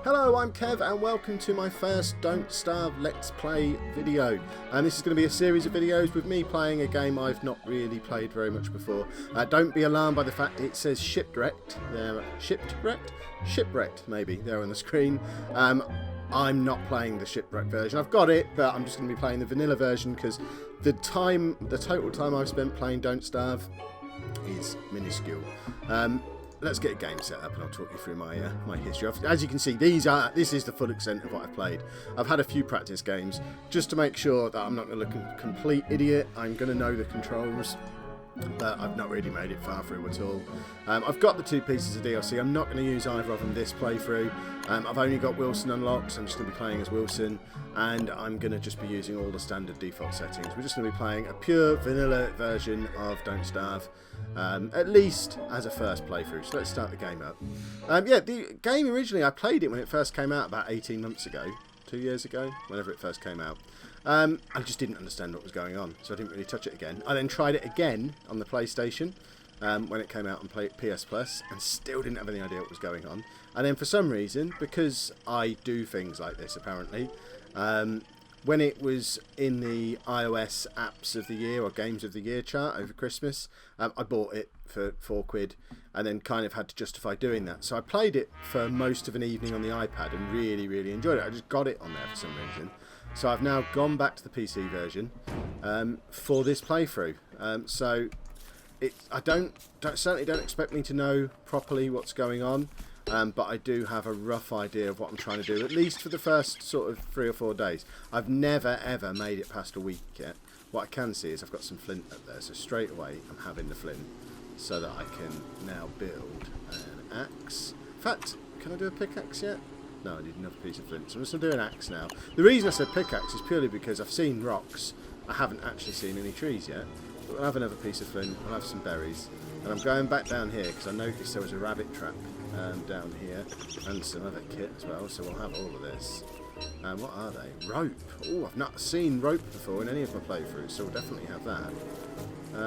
Hello, I'm Kev and welcome to my first Don't Starve Let's Play video. And this is going to be a series of videos with me playing a game I've not really played very much before. Don't be alarmed by the fact it says Shipwrecked. Shipwrecked, maybe, there on the screen. I'm not playing the Shipwrecked version. I've got it, but I'm just going to be playing the vanilla version because the total time I've spent playing Don't Starve is minuscule. Let's get a game set up and I'll talk you through my my history. As you can see, this is the full extent of what I've played. I've had a few practice games just to make sure that I'm not going to look a complete idiot. I'm going to know the controls, but I've not really made it far through at all. I've got the 2 pieces of DLC. I'm not going to use either of them this playthrough. I've only got Wilson unlocked, so I'm just going to be playing as Wilson, and I'm going to just be using all the standard default settings. We're just going to be playing a pure vanilla version of Don't Starve, at least as a first playthrough. So let's start the game up. Yeah, the game originally, I played it when it first came out about 18 months ago, 2 years ago, whenever it first came out. I just didn't understand what was going on, so I didn't really touch it again. I then tried it again on the PlayStation when it came out on PS Plus, and still didn't have any idea what was going on. And then for some reason, because I do things like this apparently, when it was in the iOS apps of the year or games of the year chart over Christmas, I bought it for £4 and then kind of had to justify doing that. So I played it for most of an evening on the iPad and really, really enjoyed it. I just got it on there for some reason. So I've now gone back to the PC version for this playthrough. So I certainly don't expect me to know properly what's going on, but I do have a rough idea of what I'm trying to do, at least for the first sort of 3 or 4 days. I've never ever made it past a week yet. What I can see is I've got some flint up there, so straight away I'm having the flint so that I can now build an axe. In fact, can I do a pickaxe yet? No, I need another piece of flint, so I'm just going to do an axe now. The reason I said pickaxe is purely because I've seen rocks. I haven't actually seen any trees yet. But I'll have another piece of flint, I'll have some berries. And I'm going back down here because I noticed there was a rabbit trap down here. And some other kit as well, so we'll have all of this. And what are they? Rope. Oh, I've not seen rope before in any of my playthroughs, so we'll definitely have that.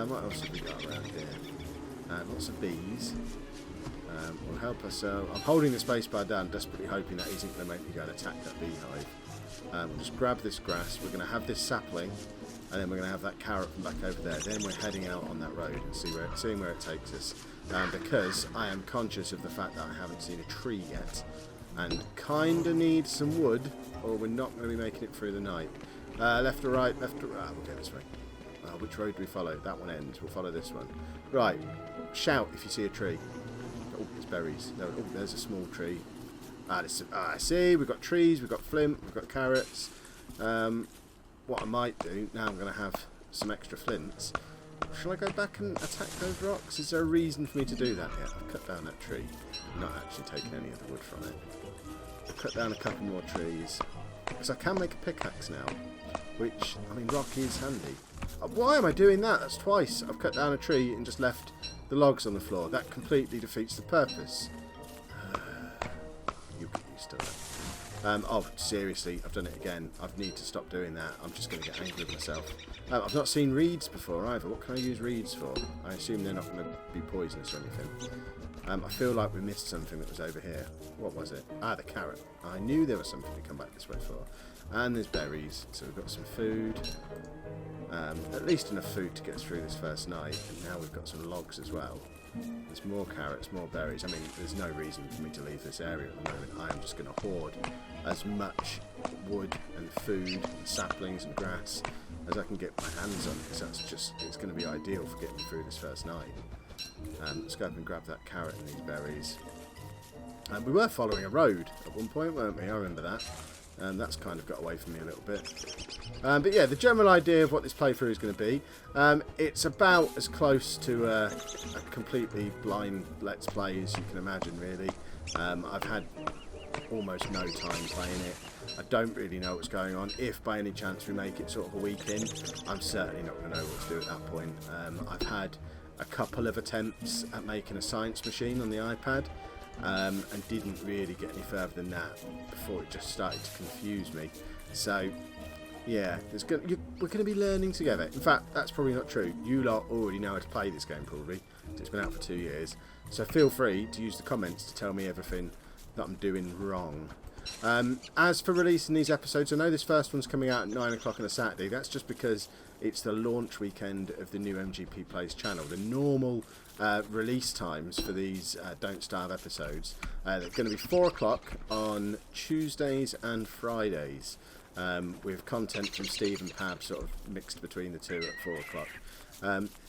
What else have we got around here? Lots of bees. Will help us. I'm holding the spacebar down, desperately hoping that isn't going to make me go and attack that beehive. We'll just grab this grass. We're going to have this sapling, and then we're going to have that carrot from back over there. Then we're heading out on that road and seeing where it takes us. Because I am conscious of the fact that I haven't seen a tree yet, and kind of need some wood, or we're not going to be making it through the night. Left or right? Left or right? We'll go this way. Which road do we follow? That one ends. We'll follow this one. Right. Shout if you see a tree. Oh, there's berries. No, oh, there's a small tree. I see. We've got trees, we've got flint, we've got carrots. What I might do, now I'm going to have some extra flints. Shall I go back and attack those rocks? Is there a reason for me to do that yet? I've cut down that tree. I'm not actually taking any of the wood from it. I'll cut down a couple more trees. Because I can make a pickaxe now. Which, I mean, rock is handy. Why am I doing that? That's twice. I've cut down a tree and just left the logs on the floor. That completely defeats the purpose. You'll get used to it. Oh, seriously, I've done it again. I need to stop doing that. I'm just going to get angry with myself. I've not seen reeds before either. What can I use reeds for? I assume they're not going to be poisonous or anything. I feel like we missed something that was over here. What was it? Ah, the carrot. I knew there was something to come back this way for. And there's berries, so we've got some food. At least enough food to get us through this first night. And now we've got some logs as well. There's more carrots, more berries. I mean, there's no reason for me to leave this area at the moment. I am just going to hoard as much wood and food and saplings and grass as I can get my hands on, because it's going to be ideal for getting through this first night. Let's go up and grab that carrot and these berries. We were following a road at one point, weren't we? I remember that. That's kind of got away from me a little bit. But yeah, the general idea of what this playthrough is going to be, it's about as close to a completely blind Let's Play as you can imagine, really. I've had almost no time playing it. I don't really know what's going on. If by any chance we make it sort of a week in, I'm certainly not going to know what to do at that point. I've had a couple of attempts at making a science machine on the iPad, and didn't really get any further than that before it just started to confuse me. So yeah, we're going to be learning together. In fact, that's probably not true. You lot already know how to play this game probably. It's been out for 2 years, so feel free to use the comments to tell me everything that I'm doing wrong. As for releasing these episodes, I know this first one's coming out at 9 o'clock on a Saturday. That's just because it's the launch weekend of the new MGP Plays channel. The normal release times for these Don't Starve episodes are going to be 4 o'clock on Tuesdays and Fridays, with content from Steve and Pab sort of mixed between the two at 4 o'clock.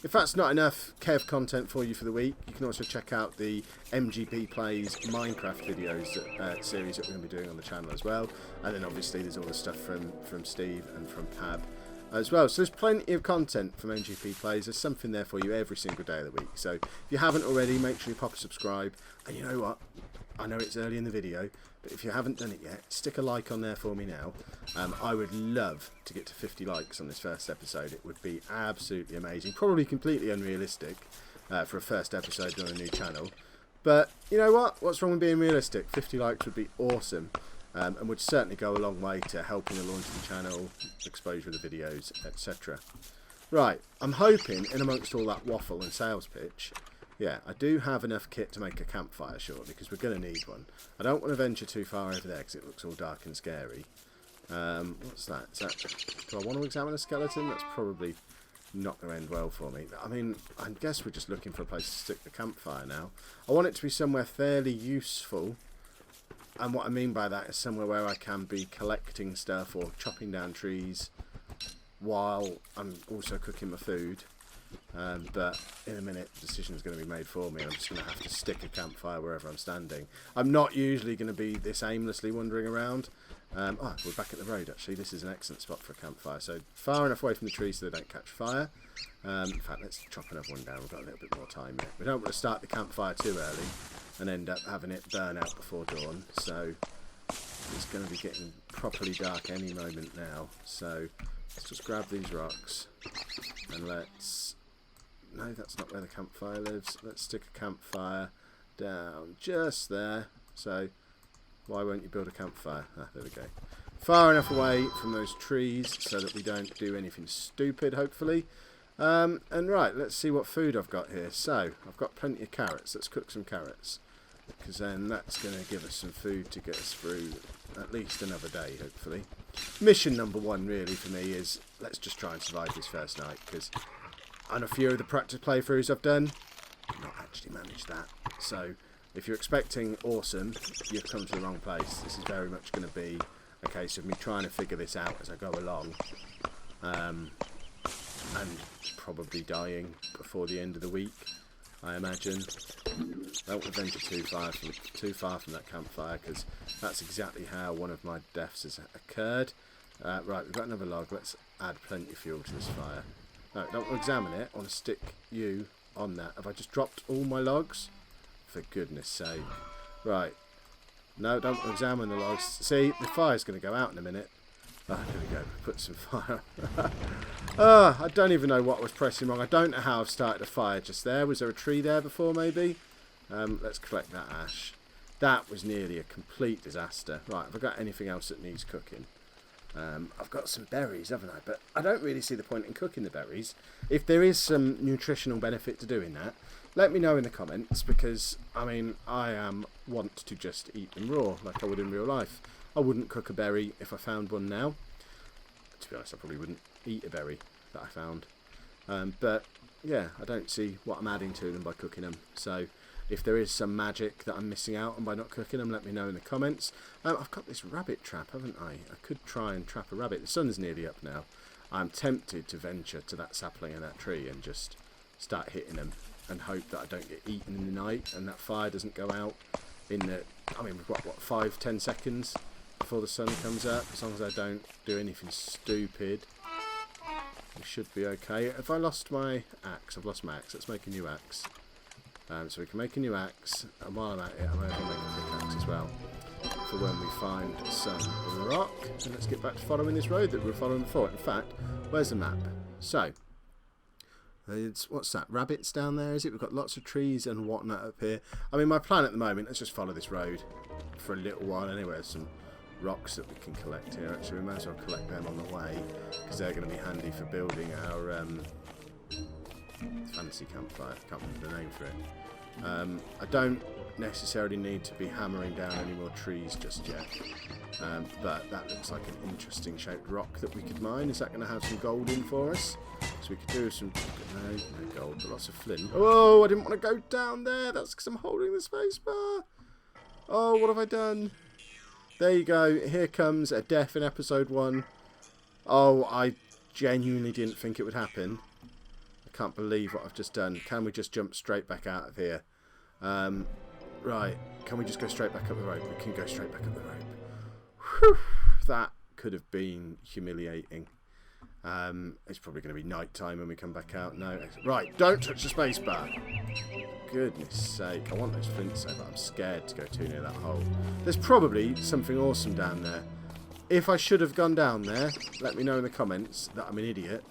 If that's not enough Kev content for you for the week, you can also check out the MGP Plays Minecraft videos series that we're going to be doing on the channel as well. And then obviously there's all the stuff from Steve and from Pab as well. So there's plenty of content from MGP Plays. There's something there for you every single day of the week. So if you haven't already, make sure you pop a subscribe. And you know what? I know it's early in the video, but if you haven't done it yet, stick a like on there for me now. I would love to get to 50 likes on this first episode. It would be absolutely amazing. Probably completely unrealistic for a first episode on a new channel. But you know what? What's wrong with being realistic? 50 likes would be awesome. And would certainly go a long way to helping the launch of the channel, exposure of the videos, etc. Right, I'm hoping in amongst all that waffle and sales pitch, yeah, I do have enough kit to make a campfire shortly, because we're going to need one. I don't want to venture too far over there because it looks all dark and scary. What's that? Do I want to examine a skeleton? That's probably not going to end well for me. I mean, I guess we're just looking for a place to stick the campfire now. I want it to be somewhere fairly useful. And what I mean by that is somewhere where I can be collecting stuff or chopping down trees while I'm also cooking my food. But in a minute, the decision's going to be made for me. I'm just going to have to stick a campfire wherever I'm standing. I'm not usually going to be this aimlessly wandering around. We're back at the road, actually. This is an excellent spot for a campfire. So far enough away from the trees so they don't catch fire. In fact, let's chop another one down. We've got a little bit more time yet. We don't want to start the campfire too early and end up having it burn out before dawn. So it's going to be getting properly dark any moment now. So let's just grab these rocks and let's... No, that's not where the campfire lives. Let's stick a campfire down just there. So why won't you build a campfire? Ah, there we go. Far enough away from those trees so that we don't do anything stupid, hopefully. And right, let's see what food I've got here. So I've got plenty of carrots. Let's cook some carrots, because then that's going to give us some food to get us through at least another day, hopefully. Mission number one, really, for me is let's just try and survive this first night, because on a few of the practice playthroughs I've done, I've not actually managed that. So if you're expecting awesome, you've come to the wrong place. This is very much going to be a case of me trying to figure this out as I go along. And probably dying before the end of the week, I imagine. Don't want to venture too far from that campfire, because that's exactly how one of my deaths has occurred. Right, we've got another log. Let's add plenty of fuel to this fire. No, don't want to examine it. I want to stick you on that. Have I just dropped all my logs? For goodness sake. Right. No, don't want to examine the logs. See, the fire's going to go out in a minute. Oh, there we go. Put some fire. I don't even know what I was pressing wrong. I don't know how I've started a fire just there. Was there a tree there before, maybe? Let's collect that ash. That was nearly a complete disaster. Right, have I got anything else that needs cooking? I've got some berries, haven't I? But I don't really see the point in cooking the berries. If there is some nutritional benefit to doing that, let me know in the comments, because, I mean, want to just eat them raw, like I would in real life. I wouldn't cook a berry if I found one now. To be honest, I probably wouldn't eat a berry that I found. But, yeah, I don't see what I'm adding to them by cooking them. So if there is some magic that I'm missing out on by not cooking them, let me know in the comments. I've got this rabbit trap, haven't I? I could try and trap a rabbit. The sun's nearly up now. I'm tempted to venture to that sapling and that tree and just start hitting them and hope that I don't get eaten in the night and that fire doesn't go out in the... I mean, we've got, what, 5-10 seconds before the sun comes up? As long as I don't do anything stupid, we should be okay. Have I lost my axe? I've lost my axe. Let's make a new axe. So we can make a new axe, and while I'm at it, I'm going to make a pickaxe as well, for when we find some rock. And let's get back to following this road that we were following before. In fact, where's the map? So, what's that? Rabbits down there, is it? We've got lots of trees and whatnot up here. I mean, my plan at the moment, let's just follow this road for a little while anyway. There's some rocks that we can collect here. Actually, we might as well collect them on the way, because they're going to be handy for building our fancy campfire. I can't remember the name for it. I don't necessarily need to be hammering down any more trees just yet. But that looks like an interesting shaped rock that we could mine. Is that going to have some gold in for us? So we could do some... No gold, but lots of flint. Oh, I didn't want to go down there. That's because I'm holding the space bar. Oh, what have I done? There you go. Here comes a death in episode 1. Oh, I genuinely didn't think it would happen. I can't believe what I've just done. Can we just jump straight back out of here? Right. Can we just go straight back up the rope? We can go straight back up the rope. Whew. That could have been humiliating. It's probably going to be night time when we come back out. No. Right. Don't touch the space bar. Goodness sake. I want those flints though, but I'm scared to go too near that hole. There's probably something awesome down there. If I should have gone down there, let me know in the comments that I'm an idiot.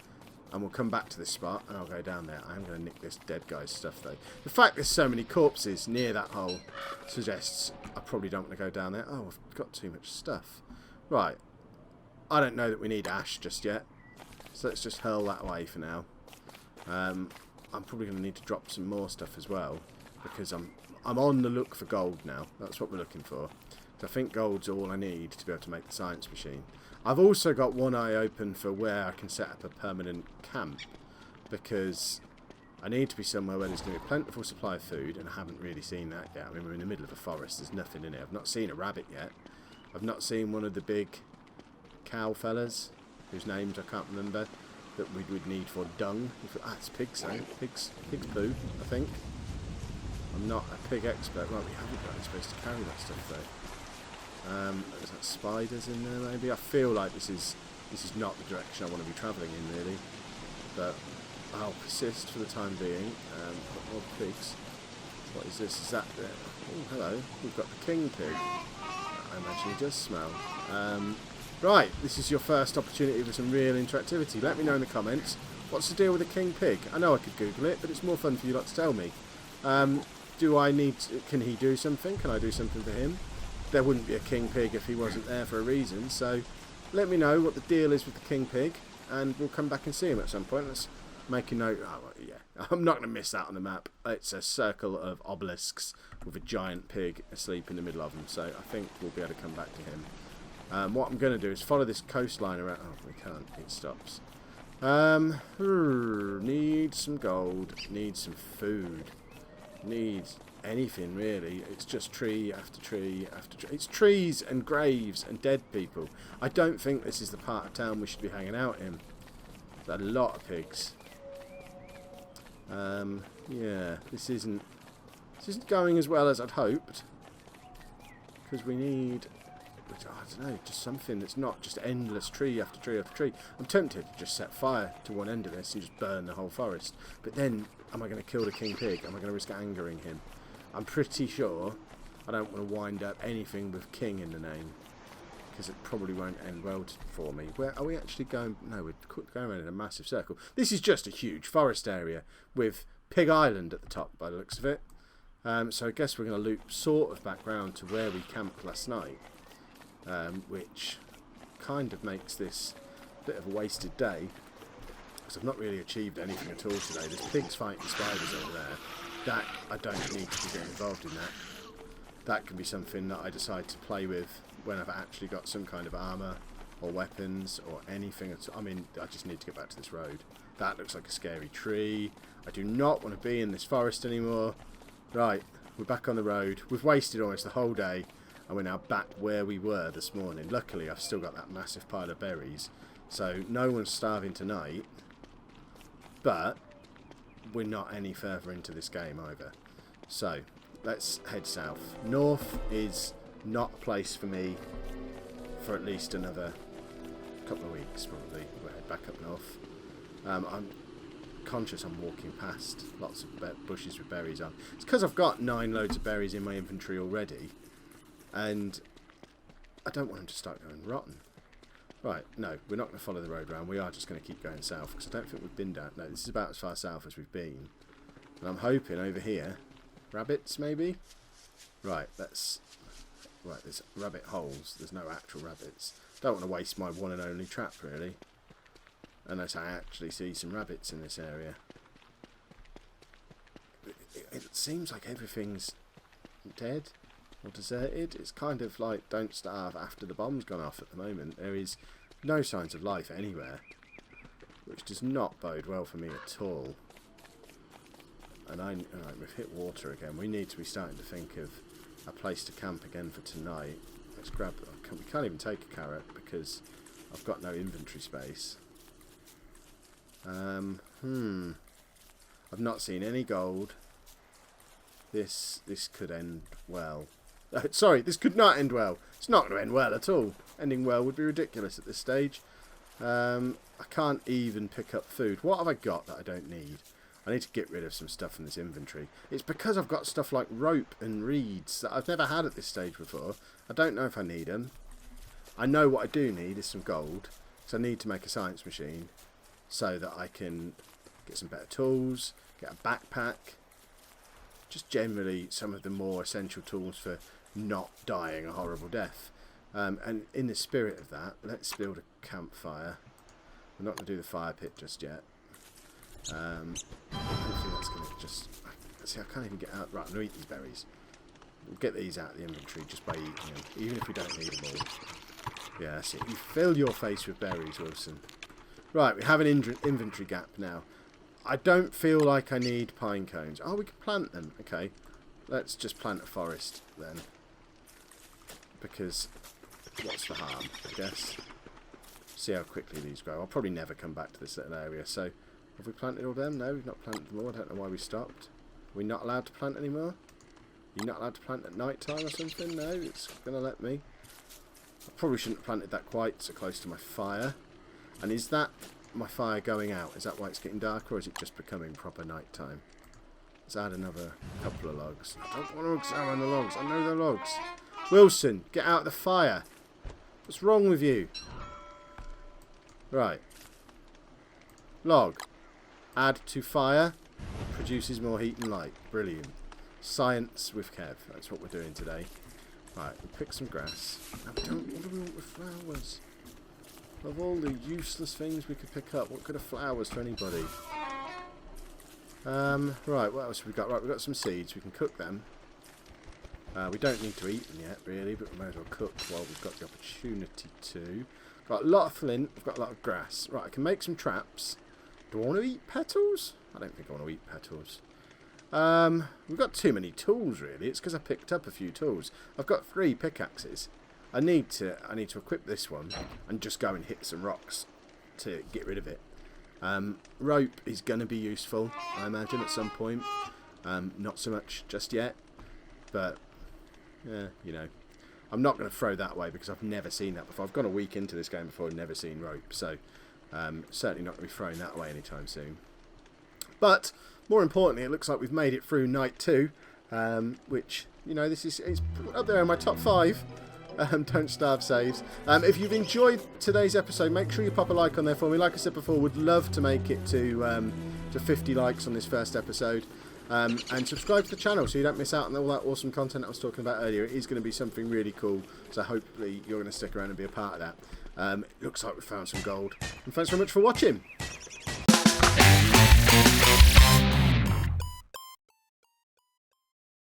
And we'll come back to this spot and I'll go down there. I'm going to nick this dead guy's stuff though. The fact there's so many corpses near that hole suggests I probably don't want to go down there. Oh, I've got too much stuff. Right. I don't know that we need ash just yet. So let's just hurl that away for now. I'm probably going to need to drop some more stuff as well. Because I'm on the look for gold now. That's what we're looking for. So I think gold's all I need to be able to make the science machine. I've also got one eye open for where I can set up a permanent camp, because I need to be somewhere where there's going to be a plentiful supply of food, and I haven't really seen that yet. I mean, we're in the middle of a forest, there's nothing in it. I've not seen a rabbit yet. I've not seen one of the big cow fellas, whose names I can't remember, that we would need for dung. It's pigs, though. Pig's poo, I think. I'm not a pig expert. Right, we haven't got any space to carry that stuff, though. Is that spiders in there maybe? I feel like this is not the direction I want to be travelling in really, but I'll persist for the time being. Got more pigs. What is this? Is that there? Oh, hello. We've got the king pig. I imagine he does smell. Right, this is your first opportunity for some real interactivity. Let me know in the comments. What's the deal with the king pig? I know I could Google it, but it's more fun for you lot to tell me. Do I need... Can he do something? Can I do something for him? There wouldn't be a king pig if he wasn't there for a reason, so let me know what the deal is with the king pig, and we'll come back and see him at some point. Let's make a note. Oh, well, yeah, I'm not going to miss that on the map. It's a circle of obelisks with a giant pig asleep in the middle of them, so I think we'll be able to come back to him. What I'm going to do is follow this coastline around. Oh, we can't. It stops. Need some gold. Need some food. Need... anything really. It's just tree after tree after tree. It's trees and graves and dead people. I don't think this is the part of town we should be hanging out in. There's a lot of pigs. Yeah, this isn't going as well as I'd hoped, because we need, I don't know, just something that's not just endless tree after tree after tree. I'm tempted to just set fire to one end of this and just burn the whole forest, but then am I going to kill the king pig? Am I going to risk angering him? I'm pretty sure I don't want to wind up anything with king in the name, because it probably won't end well for me. Where are we actually going? No, we're going around in a massive circle. This is just a huge forest area with Pig Island at the top by the looks of it. So I guess we're going to loop sort of back round to where we camped last night, which kind of makes this a bit of a wasted day, because I've not really achieved anything at all today. There's pigs fighting spiders over there. That, I don't need to be getting involved in that. That can be something that I decide to play with when I've actually got some kind of armour or weapons or anything. I mean, I just need to get back to this road. That looks like a scary tree. I do not want to be in this forest anymore. Right, we're back on the road. We've wasted almost the whole day, and we're now back where we were this morning. Luckily, I've still got that massive pile of berries, so no one's starving tonight. But we're not any further into this game either. So, let's head south. North is not a place for me for at least another couple of weeks, probably. We'll head back up north. I'm conscious I'm walking past lots of bushes with berries on. It's because I've got 9 loads of berries in my inventory already, and I don't want them to start going rotten. Right, no, we're not going to follow the road round. We are just going to keep going south, because I don't think we've been down. No, this is about as far south as we've been. And I'm hoping over here, rabbits maybe? Right, there's rabbit holes. There's no actual rabbits. Don't want to waste my one and only trap, really. Unless I actually see some rabbits in this area. it seems like everything's dead or deserted. It's kind of like Don't Starve after the bomb's gone off at the moment. There is no signs of life anywhere, which does not bode well for me at all. And we've hit water again. We need to be starting to think of a place to camp again for tonight. Let's grab... We can't even take a carrot because I've got no inventory space. I've not seen any gold. This could end well. Sorry, this could not end well. It's not going to end well at all. Ending well would be ridiculous at this stage. I can't even pick up food. What have I got that I don't need? I need to get rid of some stuff in this inventory. It's because I've got stuff like rope and reeds that I've never had at this stage before. I don't know if I need them. I know what I do need is some gold. So I need to make a science machine so that I can get some better tools, get a backpack. Just generally some of the more essential tools for not dying a horrible death. And in the spirit of that, let's build a campfire. We're not going to do the fire pit just yet. Hopefully that's going to just... See, I can't even get out... Right, I'm going to eat these berries. We'll get these out of the inventory just by eating them, even if we don't need them all. Yeah, that's it. You fill your face with berries, Wilson. Right, we have an inventory gap now. I don't feel like I need pine cones. Oh, we can plant them. Okay, let's just plant a forest then. Because what's the harm, I guess. See how quickly these grow. I'll probably never come back to this little area, so... Have we planted all them? No, we've not planted them all. I don't know why we stopped. Are we not allowed to plant anymore? You're not allowed to plant at night time or something? No, it's going to let me. I probably shouldn't have planted that quite so close to my fire. And is that my fire going out? Is that why it's getting darker, or is it just becoming proper night time? Let's add another couple of logs. I don't want to examine the logs. I know they're logs. Wilson, get out of the fire. What's wrong with you? Right. Log. Add to fire. Produces more heat and light. Brilliant. Science with Kev. That's what we're doing today. Right, we'll pick some grass. What do we want with flowers? Of all the useless things we could pick up, what could have flowers for anybody? Right, what else have we got? Right, we've got some seeds. We can cook them. We don't need to eat them yet, really, but we may as well cook while we've got the opportunity to. Got a lot of flint. We've got a lot of grass. Right, I can make some traps. Do I want to eat petals? I don't think I want to eat petals. We've got too many tools, really. It's because I picked up a few tools. I've got 3 pickaxes. I need to equip this one and just go and hit some rocks to get rid of it. Rope is going to be useful, I imagine, at some point. Not so much just yet, but yeah, you know, I'm not going to throw that away because I've never seen that before. I've gone a week into this game before and never seen rope, so certainly not going to be throwing that away anytime soon. But more importantly, it looks like we've made it through night 2, which, you know, it's up there in my top 5. Don't Starve saves. If you've enjoyed today's episode, make sure you pop a like on there for me. Like I said before, would love to make it to 50 likes on this first episode. And subscribe to the channel so you don't miss out on all that awesome content I was talking about earlier. It is going to be something really cool, so hopefully you're going to stick around and be a part of that. It looks like we found some gold. And thanks very much for watching.